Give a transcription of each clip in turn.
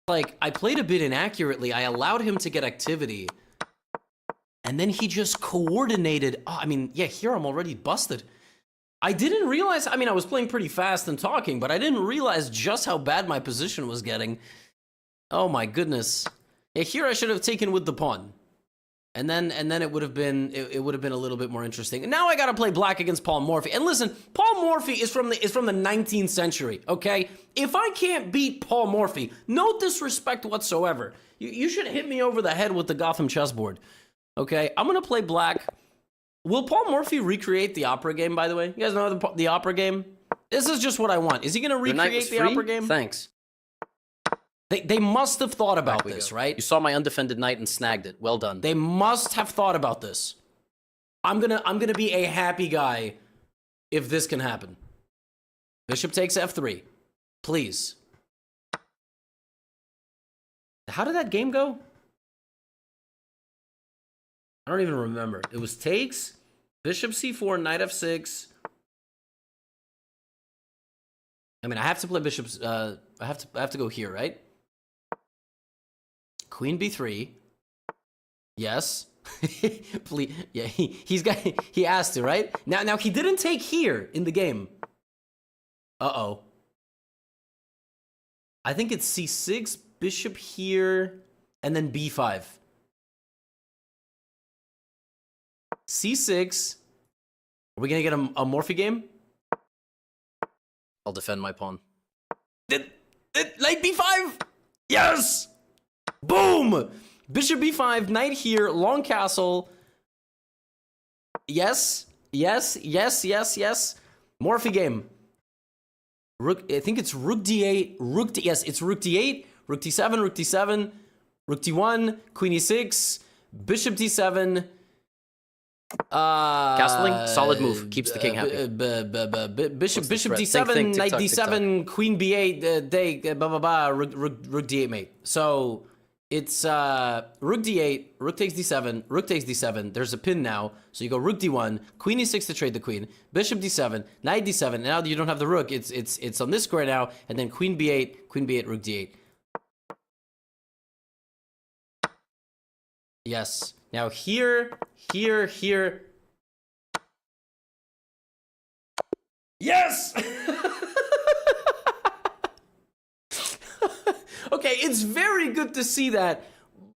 like, I played a bit inaccurately. I allowed him to get activity. And then he just coordinated. Oh, I mean, yeah, here I'm already busted. I didn't realize, I mean, I was playing pretty fast and talking, but I didn't realize just how bad my position was getting. Oh my goodness. Yeah, here I should have taken with the pawn. And then it would have been a little bit more interesting. And now I gotta play black against Paul Morphy. And listen, Paul Morphy is from the 19th century, okay? If I can't beat Paul Morphy, no disrespect whatsoever. You should hit me over the head with the Gotham chessboard. Okay, I'm gonna play black. Will Paul Morphy recreate the opera game, by the way? You guys know the opera game? This is just what I want. Is he gonna recreate the opera game? Thanks. They must have thought about this, right? You saw my undefended knight and snagged it. Well done. They must have thought about this. I'm gonna be a happy guy if this can happen. Bishop takes f3. Please. How did that game go? I don't even remember. It was takes, bishop c4, knight f6. I mean, I have to play bishops. I have to go here, right? Queen b3. Yes. Please. Yeah, he asked to, right? Now he didn't take here in the game. Uh-oh. I think it's c6, bishop here, and then b5. c6. Are we gonna get a Morphy game? I'll defend my pawn. Knight b5. Yes. Boom. Bishop b5. Knight here. Long castle. Yes. Yes. Yes. Yes. Yes. Morphy game. Rook. I think it's rook d8. Rook d. Yes, it's rook d8. Rook d7. Rook d7. Rook d1. Queen e6. Bishop d7. Castling, solid move, keeps the king happy. Bishop d7, knight d7, queen b8, rook d8 mate. So it's rook d8, rook takes d7, rook takes d7. There's a pin now, so you go rook d1, queen e6 to trade the queen, bishop d7, knight d7. And now that you don't have the rook, it's on this square now, and then queen b8, rook d8. Yes. Now here. Yes! Okay, it's very good to see that.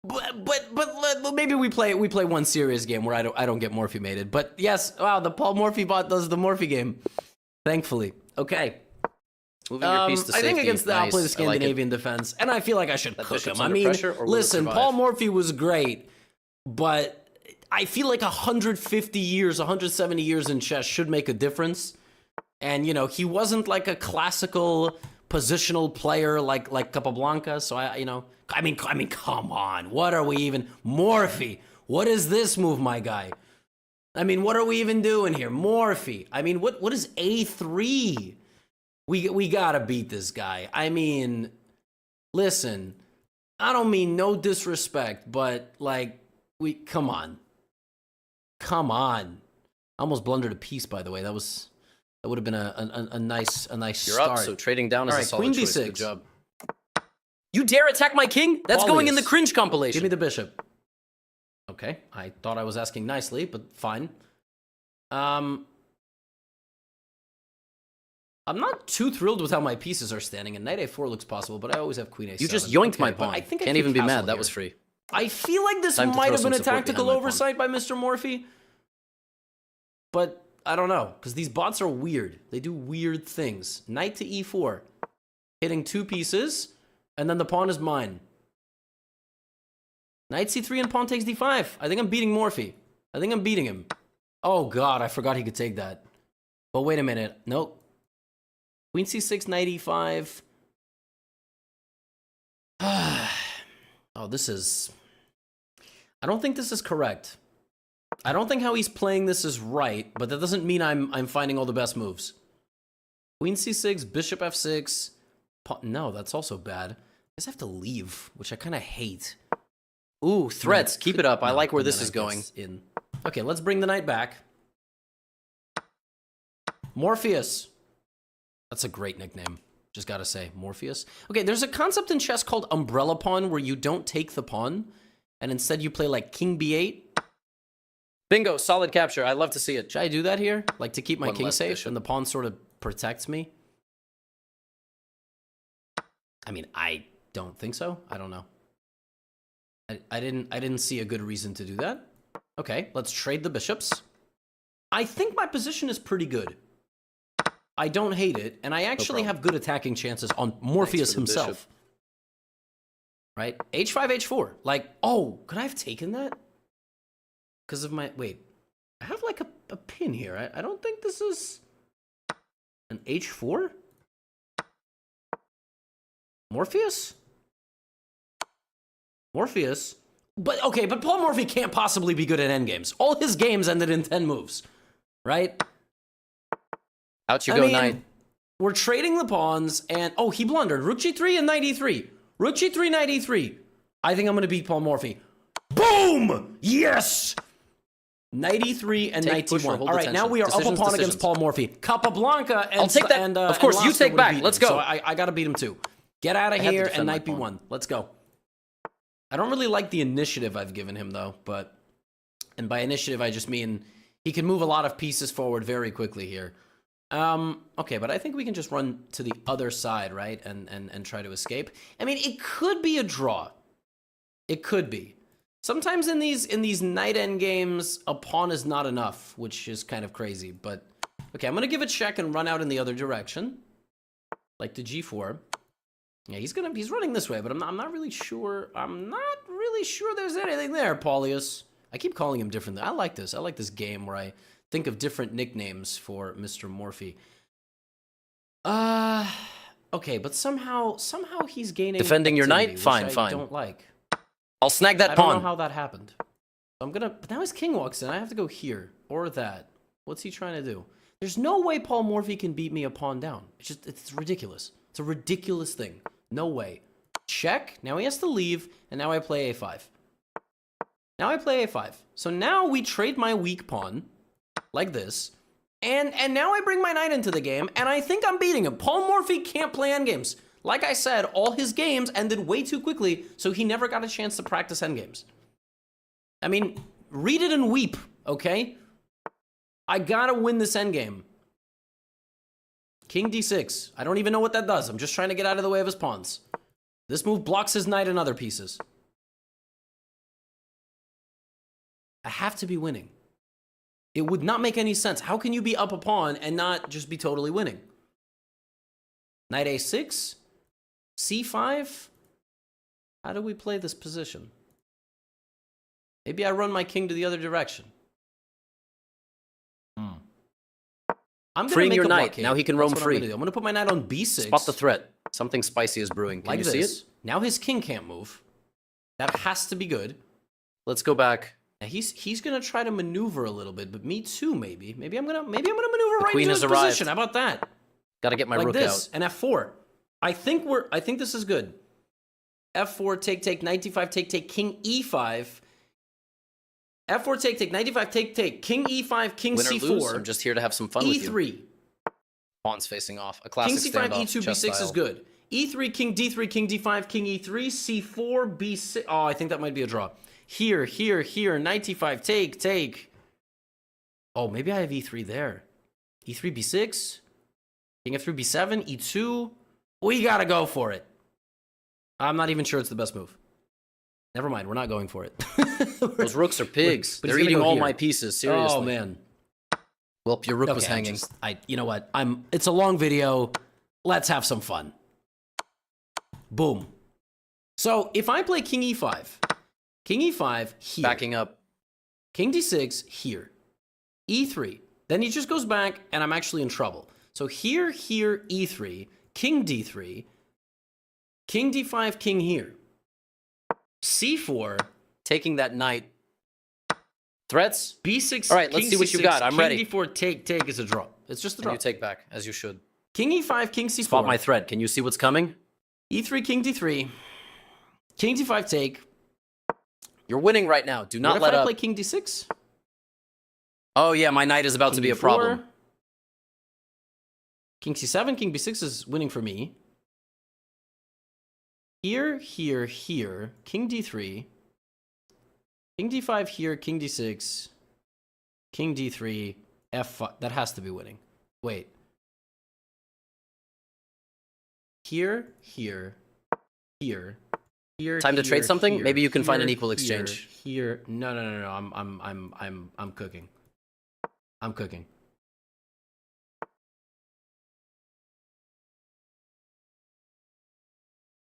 But maybe we play one serious game where I don't get Morphy mated. But yes, wow, the Paul Morphy bot does the Morphy game. Thankfully. Okay. Moving your piece to safety. I think against I'll play the Scandinavian defense, and I feel like I should cook him. I mean, listen, Paul Morphy was great, but I feel like 150 years, 170 years in chess should make a difference. And, you know, he wasn't like a classical positional player like Capablanca. So, I mean, come on. What are we even? Morphy. What is this move, my guy? I mean, what are we even doing here? Morphy. I mean, what is A3? We gotta beat this guy. I mean, listen, I don't mean no disrespect, but, like, come on. Come on. I almost blundered a piece, by the way. That would have been a nice You're start. up, so trading down is a solid Queen choice. b6. Good job. You dare attack my king? That's going in the cringe compilation. Give me the bishop. Okay, I thought I was asking nicely, but fine. I'm not too thrilled with how my pieces are standing, and knight a4 looks possible, but I always have queen a7. You just yoinked my pawn. I think Can't even be mad. That was free. I feel like this might have been a tactical oversight by Mr. Morphy, but I don't know, because these bots are weird. They do weird things. Knight to e4, hitting two pieces, and then the pawn is mine. Knight c3 and pawn takes d5. I think I'm beating Morphy. I think I'm beating him. Oh god, I forgot he could take that. But wait a minute. Nope. Queen c6, knight e5. Oh, this is... I don't think this is correct. I don't think how he's playing this is right, but that doesn't mean I'm finding all the best moves. Queen c6, bishop f6. No, that's also bad. I just have to leave, which I kind of hate. Ooh, threats. Keep it up. I like where this is going. Okay, let's bring the knight back. Morpheus. That's a great nickname. Just gotta say, Morpheus. Okay, there's a concept in chess called umbrella pawn where you don't take the pawn, and instead you play like king b8. Bingo, solid capture. I'd love to see it. Should I do that here? Like to keep my king safe and the pawn sort of protects me? I mean, I don't think so. I don't know. I didn't see a good reason to do that. Okay, let's trade the bishops. I think my position is pretty good. I don't hate it, and I actually have good attacking chances on Morpheus himself. Right? H5, H4. Like, oh, could I have taken that? Because of my... Wait. I have like a pin here. I don't think this is... An H4? Morpheus? Morpheus? But, okay, but Paul Morphy can't possibly be good at endgames. All his games ended in 10 moves. Right? Out you go, knight. We're trading the pawns, and... Oh, he blundered. Rook g3 and knight e3. Rook g3, knight e3. I think I'm going to beat Paul Morphy. Boom! Yes! Knight e3 and knight e1. All right, now we are up a pawn against Paul Morphy. Capablanca and... I'll take that. And, of course, you take back. Let's go. So I got to beat him too. Get out of here and knight b1. Let's go. I don't really like the initiative I've given him, though. But... And by initiative, I just mean he can move a lot of pieces forward very quickly here. Okay, but I think we can just run to the other side, right? And try to escape. I mean, it could be a draw. It could be. Sometimes in these knight end games, a pawn is not enough, which is kind of crazy. But okay, I'm gonna give a check and run out in the other direction, like to g4. Yeah, he's running this way, but I'm not really sure. I'm not really sure there's anything there, Paulius. I keep calling him differently. I like this. I like this game where I think of different nicknames for Mr. Morphy. Okay, but somehow he's gaining defending your knight. Fine. I don't like. I'll snag that pawn. I don't know how that happened. But now his king walks in. I have to go here or that. What's he trying to do? There's no way Paul Morphy can beat me a pawn down. It's ridiculous. It's a ridiculous thing. No way. Check. Now he has to leave, and now I play a5. Now I play a5. So now we trade my weak pawn, like this, and now I bring my knight into the game, and I think I'm beating him. Paul Morphy can't play endgames. Like I said, all his games ended way too quickly, so he never got a chance to practice endgames. I mean, read it and weep, okay? I gotta win this endgame. King d6. I don't even know what that does. I'm just trying to get out of the way of his pawns. This move blocks his knight and other pieces. I have to be winning. It would not make any sense. How can you be up a pawn and not just be totally winning? Knight a6, c5. How do we play this position? Maybe I run my king to the other direction. I'm gonna freeing make your a knight. Now he can roam free. I'm gonna put my knight on b6. Spot the threat. Something spicy is brewing. Can you see it? Now his king can't move. That has to be good. Let's go back. Now he's gonna try to maneuver a little bit, but me too. Maybe I'm gonna maneuver right into his position. How about that? Got to get my rook out. And f4. I think this is good. f4 take knight d5 take king e5. f4 take knight d5 take king e5 king win or c4. Lose, I'm just here to have some fun with you. e3. Pawns facing off. A classic king c5 standoff, e2 b6 style. is good. e3 king d3 king d5 king e3 c4 b6. Oh, I think that might be a draw. Here knight d5 take. Oh, maybe I have e3 there. e3 b6. King f3 b7 e2. We gotta go for it. I'm not even sure it's the best move. Never mind, we're not going for it. Those rooks are pigs. They're eating all my pieces, seriously. Oh, man. Well, your rook was hanging. You know what? It's a long video. Let's have some fun. Boom. So, if I play king e5 here. Backing up. King d6 here. e3. Then he just goes back, and I'm actually in trouble. So here, e3, king d3, king d5, king here. c4. Taking that knight. Threats? b6. All right, let's see what you got. I'm ready. King d4, take is a draw. It's just a draw. And you take back, as you should. King e5, king c4. Spot my threat. Can you see what's coming? e3, king d3, king d5, take. You're winning right now. Do not let up. I play king d6? Oh, yeah, my knight is about to be a problem. King c7, king b6 is winning for me. Here, here, here. King d3. King d5 here, king d6. King d3, f5. That has to be winning. Wait. Here, here, here. Here, Time to trade something? Here, maybe you can find an here, equal exchange. Here. No. I'm cooking. I'm cooking.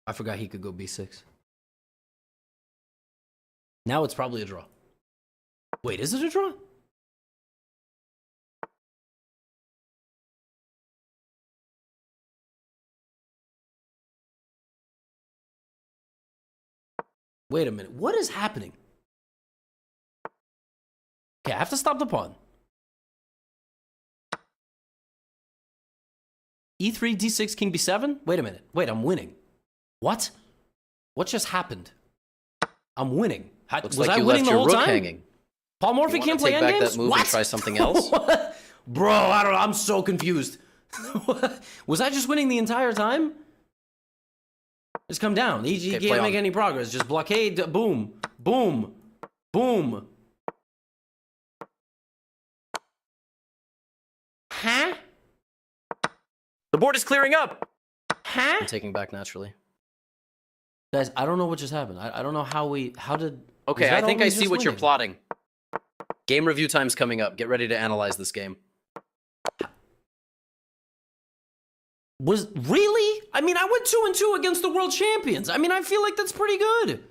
I forgot he could go b6. Now it's probably a draw. Wait, is it a draw? Wait a minute. What is happening? Okay, I have to stop the pawn. E3, D6, King B7? Wait a minute. Wait, I'm winning. What? What just happened? I'm winning. Looks like you left your rook hanging. Paul Morphy can't play endgames? Take back that move and try something else? Bro, I don't know. I'm so confused. Was I just winning the entire time? Just come down. He can't make any progress. Just blockade. Boom. Boom. Boom. Huh? The board is clearing up. Huh? I'm taking back naturally. Guys, I don't know what just happened. I don't know how did... Okay, I think I see what you're plotting. Game review time's coming up. Get ready to analyze this game. Really? I mean, I went 2-2 against the world champions. I mean, I feel like that's pretty good.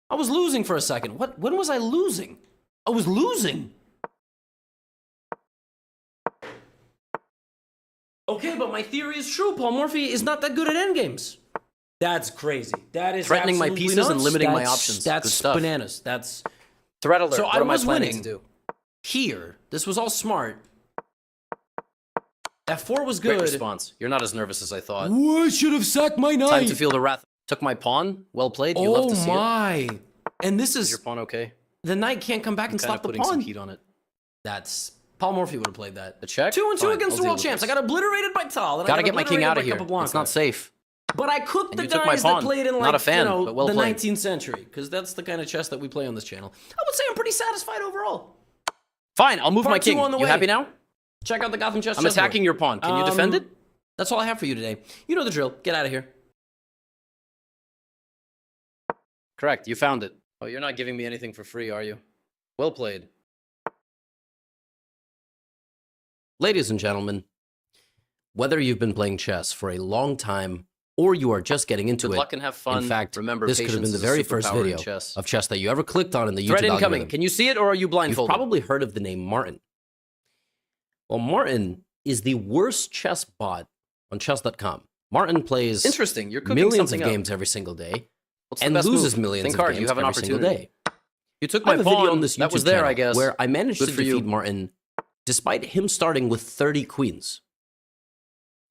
I was losing for a second. When was I losing? I was losing. Okay, but my theory is true. Paul Morphy is not that good at endgames. That's crazy. That is threatening my pieces nuts. And limiting my options. That's bananas. That's threat alert. So what I am was planning winning to do? Here. This was all smart. F4 was good. Great response. You're not as nervous as I thought. I should have sacked my knight. Time to feel the wrath. Took my pawn. Well played. You love to see it. And this is your pawn okay? The knight can't come back and stop the pawn. Some heat on it. That's Paul Morphy would have played that. A check. 2-2 against the world champs. I got obliterated by Tal. And gotta get my king out of here. It's not safe. But I cooked the guys that played in, like, not a fan, but well the played. 19th century, because that's the kind of chess that we play on this channel. I would say I'm pretty satisfied overall. Fine, I'll move my king. On the you way. Happy now? Check out the Gotham Chess. I'm attacking your pawn. Can you defend it? That's all I have for you today. You know the drill. Get out of here. Correct. You found it. Oh, you're not giving me anything for free, are you? Well played. Ladies and gentlemen, whether you've been playing chess for a long time or you are just getting into Good it, luck and have fun. In fact, remember, this could have been the very first video of chess that you ever clicked on in the YouTube algorithm. Threat incoming. algorithm. Can you see it, or are you blindfolded? You've probably heard of the name Martin. Well, Martin is the worst chess bot on chess.com. Martin plays Interesting. You're cooking millions of something games every single day What's and the best loses move? millions Think of hard. games You have an every single opportunity. day. You took I my have a video pawn. on this YouTube that was there, channel I guess. where I managed Good to for you. defeat Martin despite him starting with 30 queens.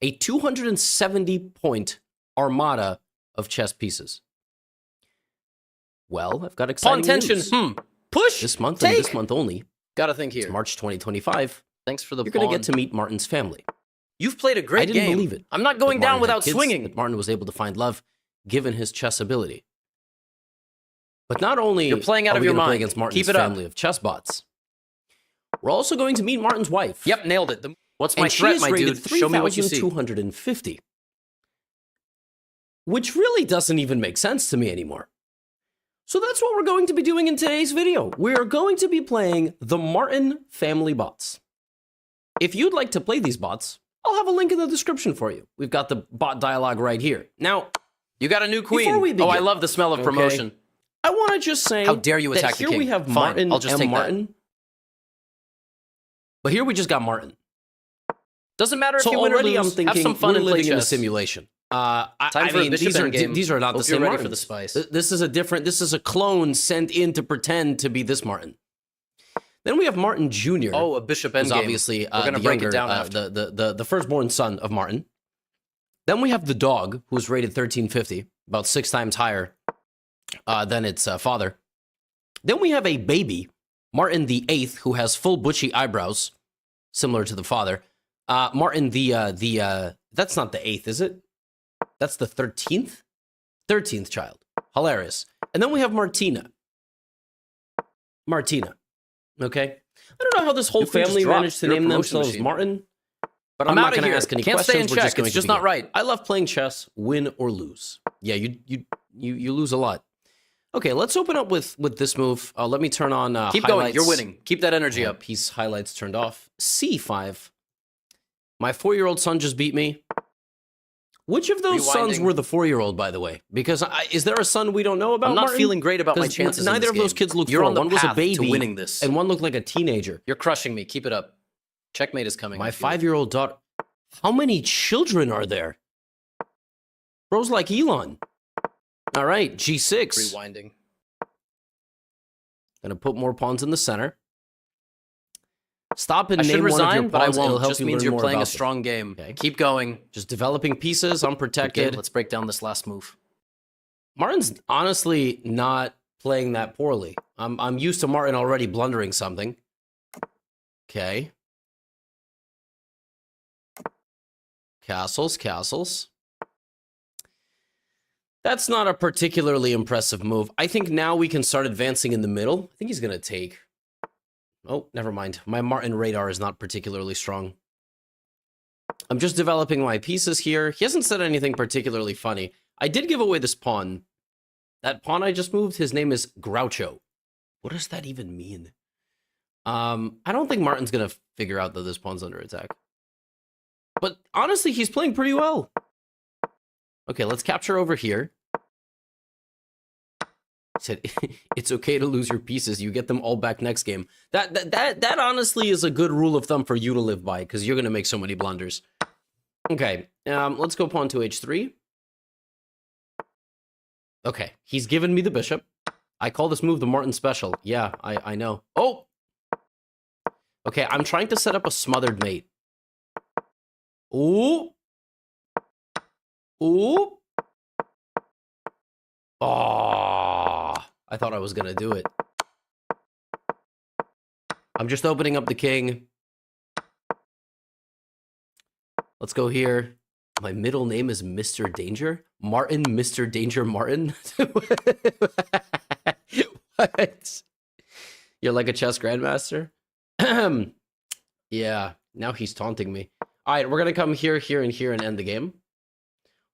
A 270-point armada of chess pieces. Well, I've got exciting Pawn tension. news. Push. This month Take. and this month only. Gotta think here. It's March 2025. Thanks for the You're pawn. going to get to meet Martin's family. You've played a great I didn't game. believe it. I'm not going down without swinging. That Martin was able to find love, given his chess ability. But not only You're playing out are of we your going to play mind. against Martin's Keep it up. family of chess bots, we're also going to meet Martin's wife. Yep, nailed it. What's my And threat, she is my rated dude? Show me what you see. 3,250. Which really doesn't even make sense to me anymore. So that's what we're going to be doing in today's video. We're going to be playing the Martin family bots. If you'd like to play these bots, I'll have a link in the description for you. We've got the bot dialogue right here. Now, you got a new queen. Before we begin, I love the smell of promotion. I want to just say, how dare you attack that here the king? we have Fine, Martin I'll just and take Martin. That. But here we just got Martin. Doesn't matter if So you win or already lose. I'm thinking have some fun we're and play living in a chess. simulation. Time I for mean, a bishop endgame. these are not Hope the same you're ready Martins. for the spice. This is a different. This is a clone sent in to pretend to be this Martin. Then we have Martin Jr. Oh, a bishop who's endgame. obviously We're gonna the break younger, it down after. the firstborn son of Martin. Then we have the dog, who's rated 1350, about 6 times higher than its father. Then we have a baby, Martin the VIII, who has full bushy eyebrows, similar to the father. Martin, that's not the 8th, is it? That's the 13th? 13th child. Hilarious. And then we have Martina. Okay? I don't know how this whole family managed to name themselves Martin, but I'm not going to ask any questions. Stay in check. It's just not right. I love playing chess, win or lose. Yeah, you lose a lot. Okay, let's open up with this move. Let me turn on Keep highlights. Going. You're winning. Keep that energy up. Piece highlights turned off. C5. My 4-year-old son just beat me. Which of those sons were the 4-year-old, by the way? Because is there a son we don't know about? I'm not Martin? feeling great about my chances. Neither of those kids looked. You're on the one path was a baby to winning this, and one looked like a teenager. You're crushing me. Keep it up. Checkmate is coming. My 5-year-old daughter. How many children are there? Bro's like Elon. All right, G6. Rewinding. Gonna put more pawns in the center. Stop and I should name resign, one of your but I pawns. won't. Just means you're playing a strong game. Okay. Keep going. Just developing pieces, unprotected. Okay, let's break down this last move. Martin's honestly not playing that poorly. I'm used to Martin already blundering something. Okay. Castles. That's not a particularly impressive move. I think now we can start advancing in the middle. I think he's going to take. Oh, never mind. My Martin radar is not particularly strong. I'm just developing my pieces here. He hasn't said anything particularly funny. I did give away this pawn. That pawn I just moved, his name is Groucho. What does that even mean? I don't think Martin's going to figure out that this pawn's under attack. But honestly, he's playing pretty well. Okay, let's capture over here. He said, it's okay to lose your pieces. You get them all back next game. That honestly is a good rule of thumb for you to live by, because you're going to make so many blunders. Okay, let's go pawn to h3. Okay, he's given me the bishop. I call this move the Martin special. Yeah, I know. Oh! Okay, I'm trying to set up a smothered mate. Ooh! Ooh! Oh, I thought I was going to do it. I'm just opening up the king. Let's go here. My middle name is Mr. Danger? Martin, Mr. Danger Martin? What? You're like a chess grandmaster? Yeah, now he's taunting me. All right, we're going to come here, here, and here and end the game.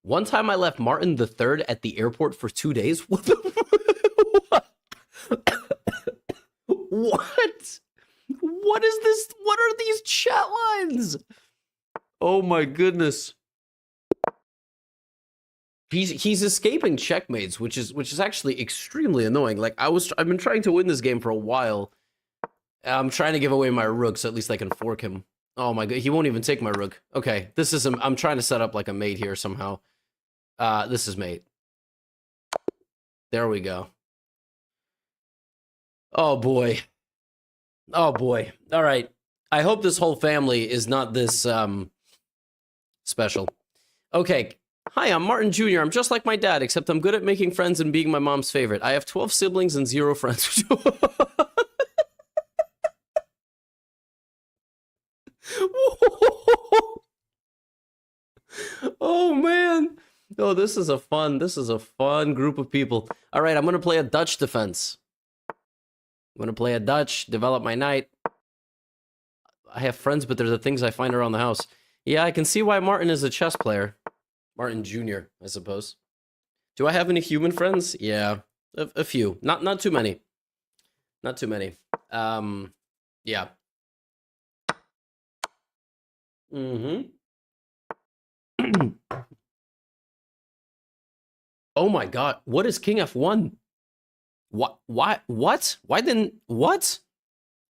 One time I left Martin III at the airport for 2 days. What? What? What is this? What are these chat lines? Oh my goodness. He's escaping checkmates, which is actually extremely annoying. Like I've been trying to win this game for a while. I'm trying to give away my rook so at least I can fork him. Oh my god, he won't even take my rook. Okay, this is I'm trying to set up like a mate here somehow. This is mate. There we go. Oh boy. Oh boy. All right. I hope this whole family is not this special. Okay. Hi, I'm Martin Jr. I'm just like my dad, except I'm good at making friends and being my mom's favorite. I have 12 siblings and 0 friends. Oh man. Oh, this is a fun group of people. All right, I'm going to play a Dutch defense. I'm going to play a Dutch, develop my knight. I have friends, but they're the things I find around the house. Yeah, I can see why Martin is a chess player. Martin Jr., I suppose. Do I have any human friends? Yeah, a few. Not too many. Not too many. Yeah. Oh my god, what is King F1? What? Why? What? Why didn't... What?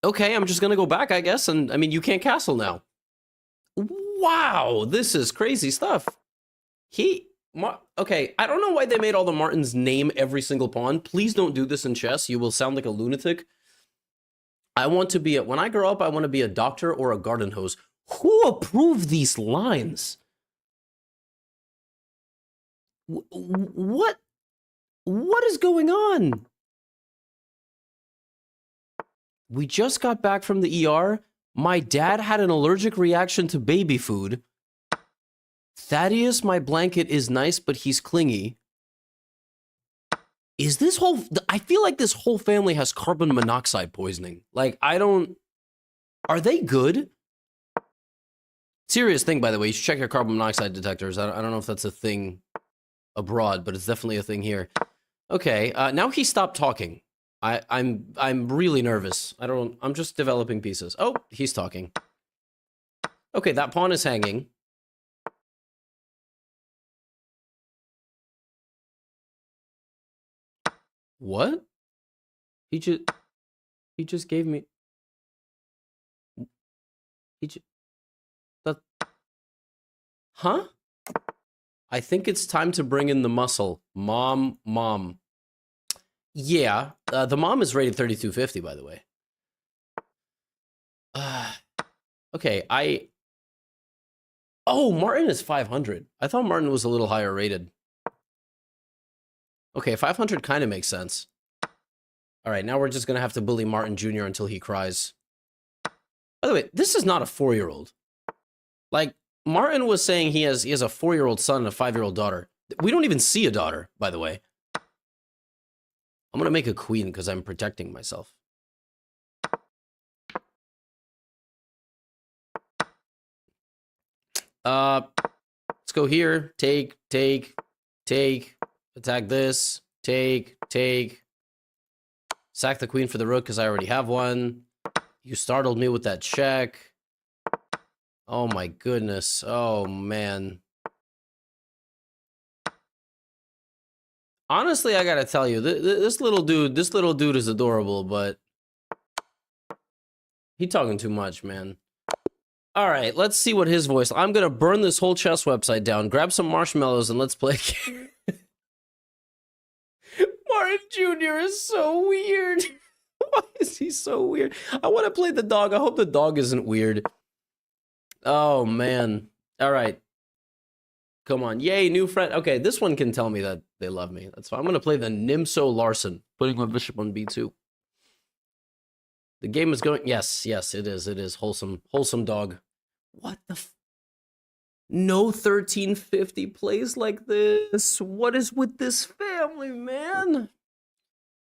Okay, I'm just gonna go back, I guess, and, I mean, you can't castle now. Wow, this is crazy stuff. Okay, I don't know why they made all the Martins name every single pawn. Please don't do this in chess. You will sound like a lunatic. I want to be when I grow up, I want to be a doctor or a garden hose. Who approved these lines? What is going on? We just got back from the ER. My dad had an allergic reaction to baby food. Thaddeus, my blanket is nice, but he's clingy. Is this whole... I feel like this whole family has carbon monoxide poisoning. Like, I don't... Are they good? Serious thing, by the way. You should check your carbon monoxide detectors. I don't know if that's a thing abroad, but it's definitely a thing here. Okay, now he stopped talking. I'm really nervous. I'm just developing pieces. Oh, he's talking. Okay, that pawn is hanging. What? He just gave me... Huh? I think it's time to bring in the muscle. Mom. Yeah, the mom is rated 3250, by the way. Okay, Oh, Martin is 500. I thought Martin was a little higher rated. Okay, 500 kind of makes sense. All right, now we're just going to have to bully Martin Jr. until he cries. By the way, this is not a 4-year-old. Like, Martin was saying he has a 4-year-old son and a 5-year-old daughter. We don't even see a daughter, by the way. I'm going to make a queen because I'm protecting myself. Let's go here. Take. Attack this. Take. Sack the queen for the rook because I already have one. You startled me with that check. Oh my goodness. Oh man. Honestly, I gotta tell you, this little dude is adorable, but he talking too much, man. All right, let's see what his voice. I'm gonna burn this whole chess website down, grab some marshmallows, and let's play a game. Martin Jr. is so weird. Why is he so weird? I want to play the dog. I hope the dog isn't weird. Oh, man. All right. Come on. Yay, new friend. Okay, this one can tell me that they love me. That's fine. I'm going to play the Nimso Larson, putting my bishop on b2. The game is going... Yes, it is. It is. Wholesome dog. What the... No 1350 plays like this. What is with this family, man?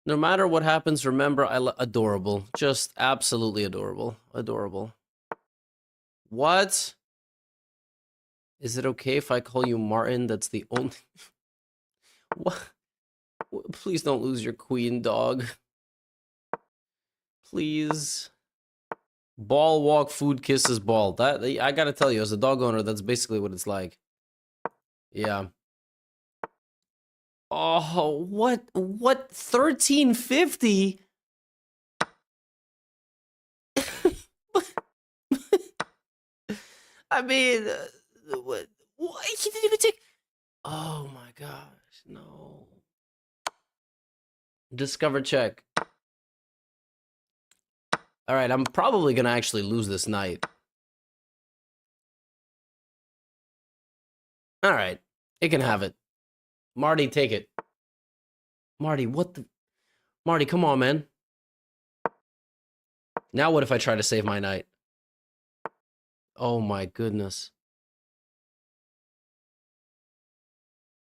No matter what happens, remember, adorable. Just absolutely adorable. Adorable. What? Is it okay if I call you Martin? That's the only... What? Please don't lose your queen, dog. Please. Ball, walk, food, kisses, ball. That, I gotta tell you, as a dog owner, that's basically what it's like. Yeah. Oh, what 1350? I mean, what? He didn't even take... Oh my gosh, no. Discover check. All right, I'm probably gonna actually lose this knight. All right, it can have it. Marty, take it. Marty, what the... Marty, come on, man. Now what if I try to save my knight? Oh my goodness.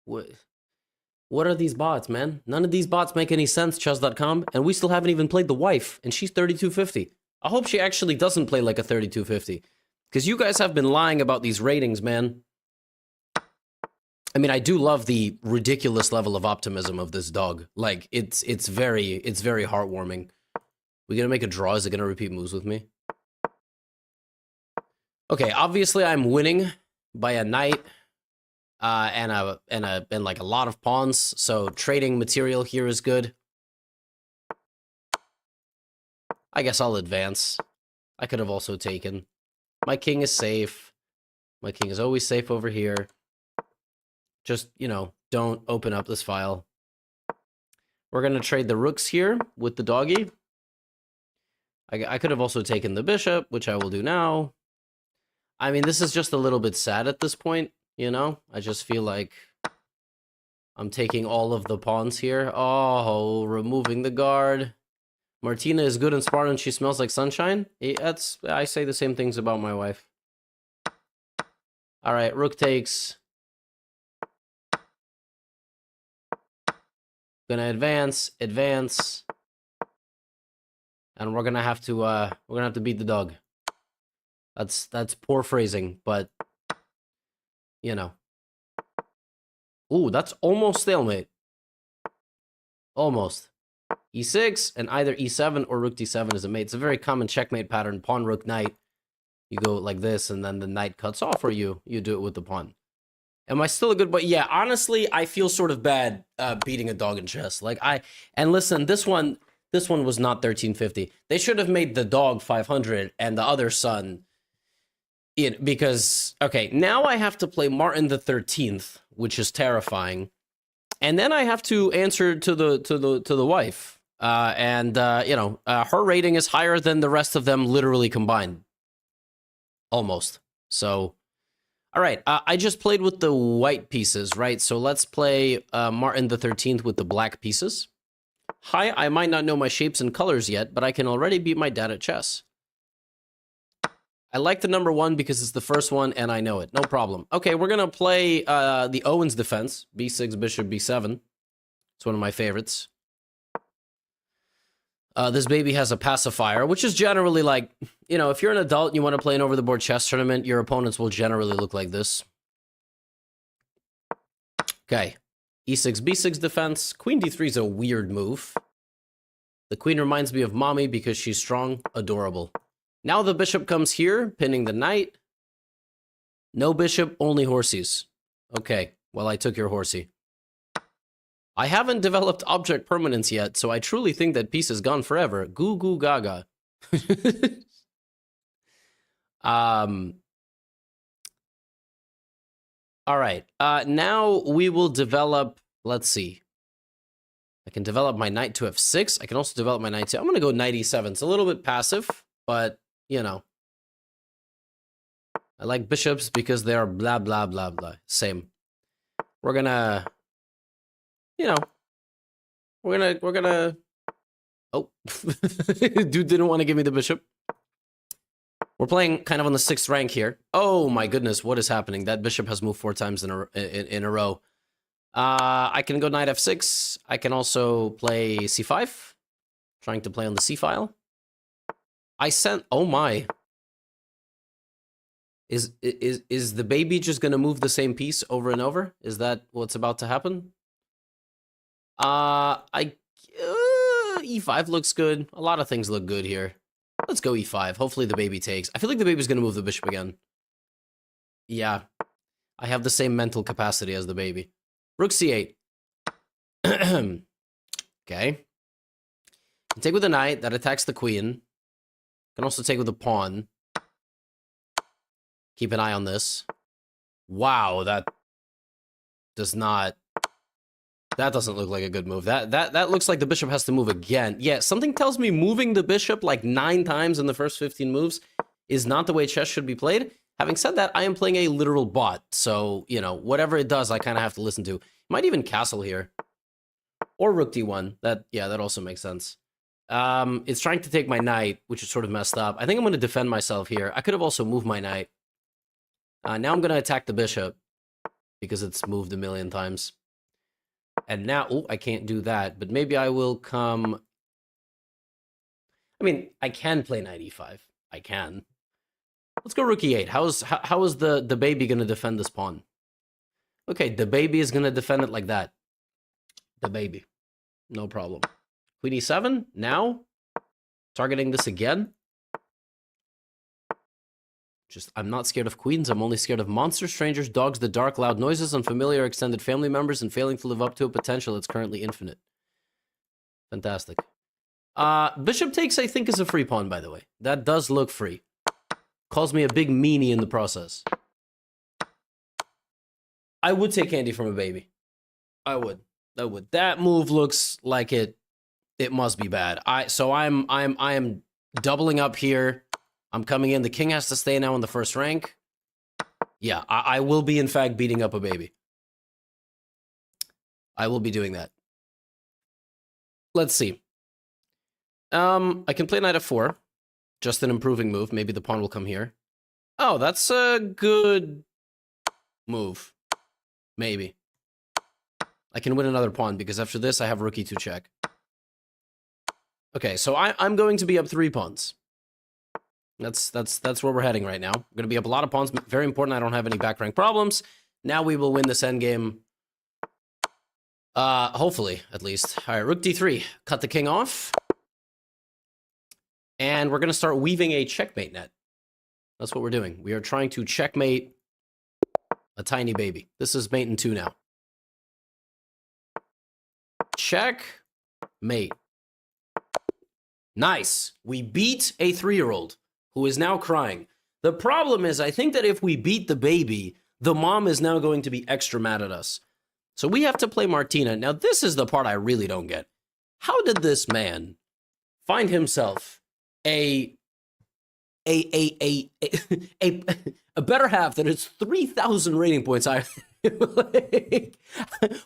What are these bots, man? None of these bots make any sense, chess.com, and we still haven't even played the wife, and she's 3250. I hope she actually doesn't play like a 3250, because you guys have been lying about these ratings, man. I mean, I do love the ridiculous level of optimism of this dog. Like, it's very heartwarming. We gonna make a draw? Is it gonna repeat moves with me? Okay, obviously I'm winning by a knight and like a lot of pawns, so trading material here is good. I guess I'll advance. I could have also taken. My king is safe. My king is always safe over here. Just, you know, don't open up this file. We're going to trade the rooks here with the doggy. I could have also taken the bishop, which I will do now. I mean, this is just a little bit sad at this point, you know? I just feel like I'm taking all of the pawns here. Oh, removing the guard. Martina is good and smart and she smells like sunshine. I say the same things about my wife. All right, rook takes. Gonna advance, and we're gonna have to beat the dog. That's poor phrasing, but you know. Ooh, that's almost stalemate. Almost. E6 and either E7 or rook D7 is a mate. It's a very common checkmate pattern. Pawn, rook, knight. You go like this, and then the knight cuts off, or you do it with the pawn. Am I still a good boy? Yeah, honestly, I feel sort of bad beating a dog in chess. And listen, this one was not 1350. They should have made the dog 500 and the other son because okay, now I have to play Martin the 13th, which is terrifying. And then I have to answer to the wife. Her rating is higher than the rest of them literally combined. Almost. So all right, I just played with the white pieces, right? So let's play Martin the 13th with the black pieces. Hi, I might not know my shapes and colors yet, but I can already beat my dad at chess. I like the number 1 because it's the first one and I know it. No problem. Okay, we're going to play the Owens defense. B6, bishop, B7. It's one of my favorites. This baby has a pacifier, which is generally like, you know, if you're an adult and you want to play an over-the-board chess tournament, your opponents will generally look like this. Okay. E6, B6 defense. Queen D3 is a weird move. The queen reminds me of mommy because she's strong, adorable. Now the bishop comes here, pinning the knight. No bishop, only horsies. Okay, well, I took your horsey. I haven't developed object permanence yet, so I truly think that piece is gone forever. Goo goo gaga. All right. Now we will develop, let's see. I can develop my knight to f6. I can also develop my knight to, I'm going to go knight e7. It's a little bit passive, but, you know. I like bishops because they are blah, blah, blah, blah. Same. We're going to, you know, we're gonna, oh, dude didn't want to give me the bishop. We're playing kind of on the 6th rank here. Oh my goodness, what is happening? That bishop has moved 4 times in a row. I can go knight f6. I can also play c5, trying to play on the c file. Oh my. Is the baby just gonna move the same piece over and over? Is that what's about to happen? E5 looks good. A lot of things look good here. Let's go E5. Hopefully the baby takes. I feel like the baby's gonna move the bishop again. Yeah. I have the same mental capacity as the baby. Rook C8. Okay. Can take with the knight. That attacks the queen. Can also take with the pawn. Keep an eye on this. Wow, that doesn't look like a good move. That looks like the bishop has to move again. Yeah, something tells me moving the bishop like 9 times in the first 15 moves is not the way chess should be played. Having said that, I am playing a literal bot. So, you know, whatever it does, I kind of have to listen to. Might even castle here. Or rook d1. That also makes sense. It's trying to take my knight, which is sort of messed up. I think I'm going to defend myself here. I could have also moved my knight. Now I'm going to attack the bishop because it's moved a million times. And now, oh, I can't do that, but maybe I will come. I mean, I can play knight e5. I can. Let's go rook e8. How is the baby going to defend this pawn? Okay, the baby is going to defend it like that. The baby. No problem. Queen e7. Now, targeting this again. I'm not scared of queens. I'm only scared of monsters, strangers, dogs, the dark, loud noises, unfamiliar extended family members, and failing to live up to a potential that's currently infinite. Fantastic. Bishop takes, I think, is a free pawn, by the way. That does look free. Calls me a big meanie in the process. I would take candy from a baby. I would. That move looks like it must be bad. I am doubling up here. I'm coming in. The king has to stay now in the 1st rank. Yeah, I will be, in fact, beating up a baby. I will be doing that. Let's see. I can play knight f4. Just an improving move. Maybe the pawn will come here. Oh, that's a good move. Maybe. I can win another pawn because after this I have rook e2 check. Okay, so I'm going to be up 3 pawns. That's where we're heading right now. I'm going to be up a lot of pawns. Very important I don't have any back rank problems. Now we will win this endgame. Hopefully, at least. All right, rook d3. Cut the king off. And we're going to start weaving a checkmate net. That's what we're doing. We are trying to checkmate a tiny baby. This is mate in 2 now. Check. Mate. Nice. We beat a 3-year-old who is now crying. The problem is, I think that if we beat the baby, the mom is now going to be extra mad at us. So we have to play Martina. Now, this is the part I really don't get. How did this man find himself a better half that is 3,000 rating points? Like,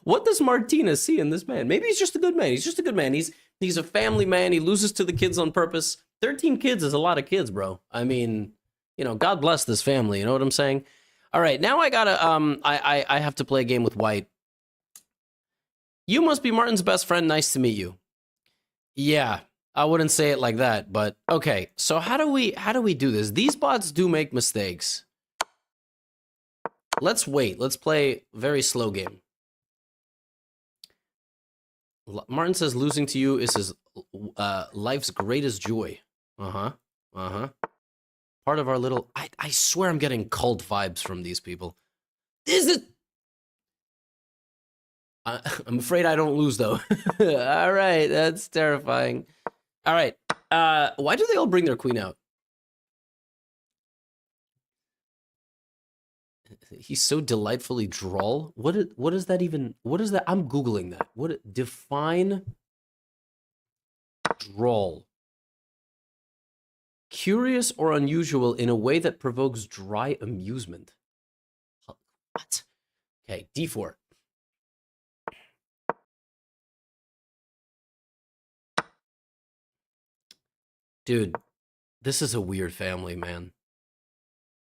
what does Martina see in this man? Maybe he's just a good man. He's just a good man. He's a family man. He loses to the kids on purpose. 13 kids is a lot of kids, bro. I mean, you know, God bless this family. You know what I'm saying? All right, now I gotta I have to play a game with white. You must be Martin's best friend. Nice to meet you. Yeah. I wouldn't say it like that, but okay. So how do we do this? These bots do make mistakes. Let's wait. Let's play very slow game. Martin says losing to you is his life's greatest joy. Part of our little... I swear I'm getting cult vibes from these people. Is it... I'm afraid I don't lose, though. All right, that's terrifying. All right. Why do they all bring their queen out? He's so delightfully droll. What is that even? What is that? I'm Googling that. Define droll. Curious or unusual in a way that provokes dry amusement. What? Okay, d4. Dude, this is a weird family, man.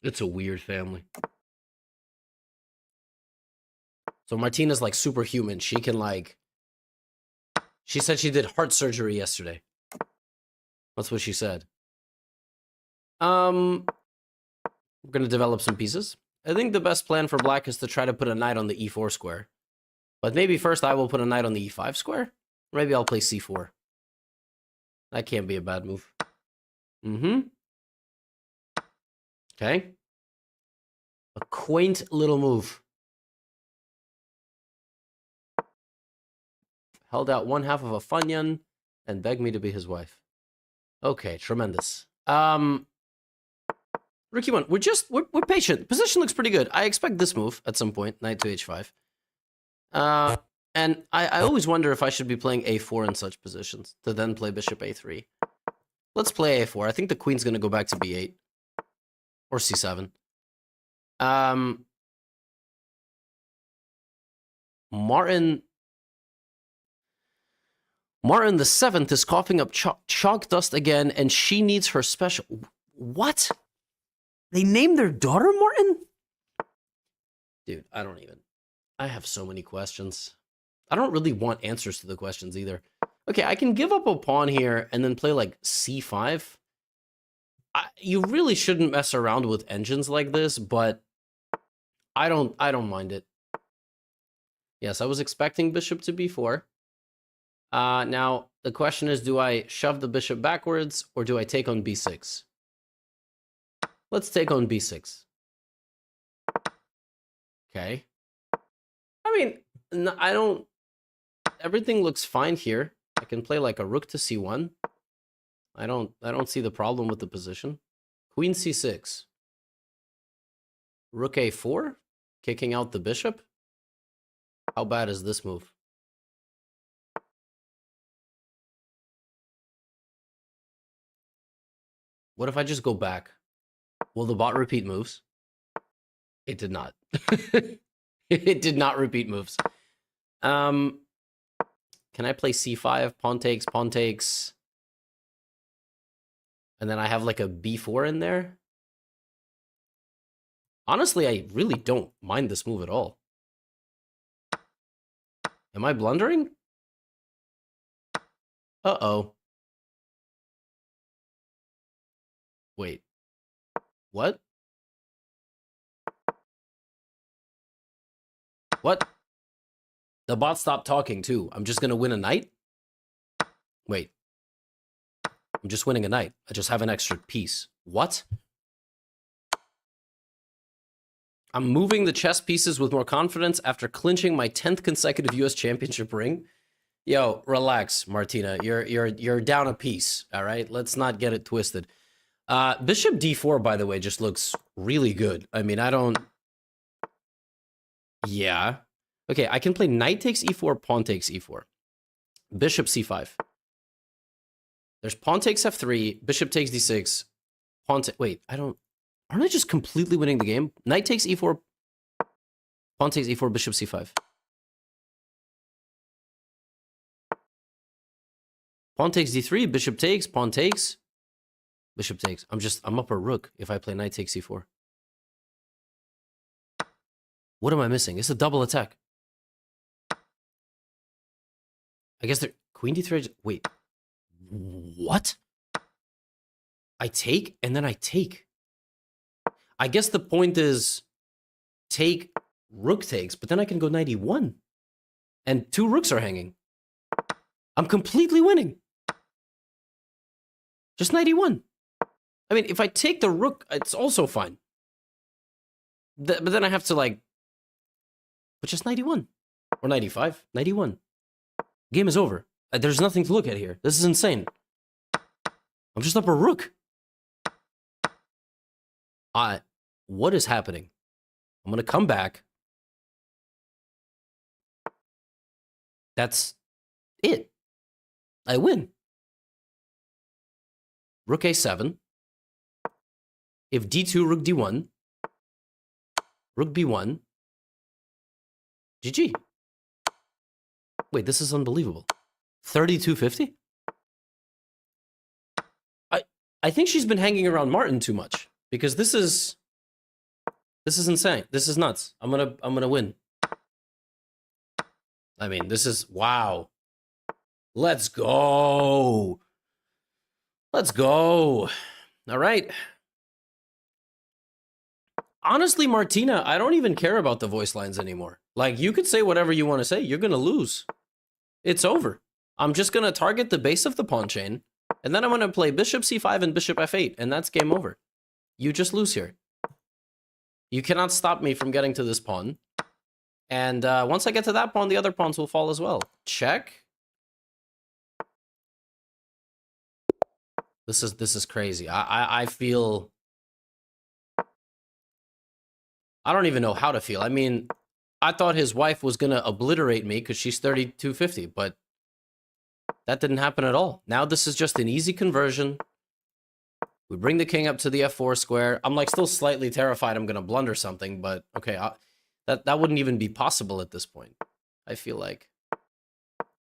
It's a weird family. So Martina's like superhuman. She can like... She said she did heart surgery yesterday. That's what she said. We're going to develop some pieces. I think the best plan for black is to try to put a knight on the e4 square. But maybe first I will put a knight on the e5 square. Maybe I'll play c4. That can't be a bad move. Okay. A quaint little move. Held out one half of a Funyun and begged me to be his wife. Okay, tremendous. Rookie one, we're patient. Position looks pretty good. I expect this move at some point, knight to h5. And I always wonder if I should be playing a4 in such positions to then play bishop a3. Let's play a4. I think the queen's going to go back to b8 or c7. Martin the 7th is coughing up chalk dust again, and she needs her special... What? They named their daughter Martin? Dude, I don't even... I have so many questions. I don't really want answers to the questions either. Okay, I can give up a pawn here and then play like c5. You really shouldn't mess around with engines like this, but I don't mind it. Yes, I was expecting bishop to b4. Now, the question is, do I shove the bishop backwards or do I take on b6? Let's take on b6. Okay. I mean, I don't... Everything looks fine here. I can play like a rook to c1. I don't see the problem with the position. Queen c6. Rook a4, kicking out the bishop. How bad is this move? What if I just go back? Will the bot repeat moves? It did not. It did not repeat moves. Can I play c5? Pawn takes, pawn takes. And then I have like a b4 in there. Honestly, I really don't mind this move at all. Am I blundering? Uh-oh. Wait. What? What? The bot stopped talking too. I'm just gonna win a knight? Wait. I'm just winning a knight. I just have an extra piece. What? I'm moving the chess pieces with more confidence after clinching my 10th consecutive US championship ring. Yo, relax, Martina. You're down a piece, all right? Let's not get it twisted. Bishop d4, by the way, just looks really good. I mean, I don't... Yeah. Okay, I can play knight takes e4, pawn takes e4. Bishop c5. There's pawn takes f3, bishop takes d6, pawn wait, aren't I just completely winning the game? Knight takes e4, pawn takes e4, bishop c5. Pawn takes d3, bishop takes, pawn takes, bishop takes. I'm up a rook if I play knight takes e4. What am I missing? It's a double attack. I guess they're... Queen d3... Wait. What? I take, and then I take. I guess the point is take, rook takes, but then I can go knight e1. And 2 rooks are hanging. I'm completely winning. Just knight e1. I mean, if I take the rook, it's also fine. But then I have to, like... But just knight e1. Or knight e5. Knight e1. Game is over. There's nothing to look at here. This is insane. I'm just up a rook. What is happening? I'm gonna come back. That's it. I win. Rook a7. If d2, rook d1. Rook b1. GG. Wait, this is unbelievable. 3250? I think she's been hanging around Martin too much, because this is insane. This is nuts. I'm gonna win. I mean, this is wow. Let's go. Let's go. All right. Honestly, Martina, I don't even care about the voice lines anymore. Like, you could say whatever you want to say. You're gonna lose. It's over. I'm just gonna target the base of the pawn chain, and then I'm gonna play bishop c5 and bishop f8, and that's game over. You just lose here. You cannot stop me from getting to this pawn. And once I get to that pawn, the other pawns will fall as well. Check. This is crazy. I feel... I don't even know how to feel. I mean, I thought his wife was gonna obliterate me because she's 3250, but that didn't happen at all. Now this is just an easy conversion. We bring the king up to the f4 square. I'm like still slightly terrified I'm gonna blunder something, but okay, that wouldn't even be possible at this point, I feel like.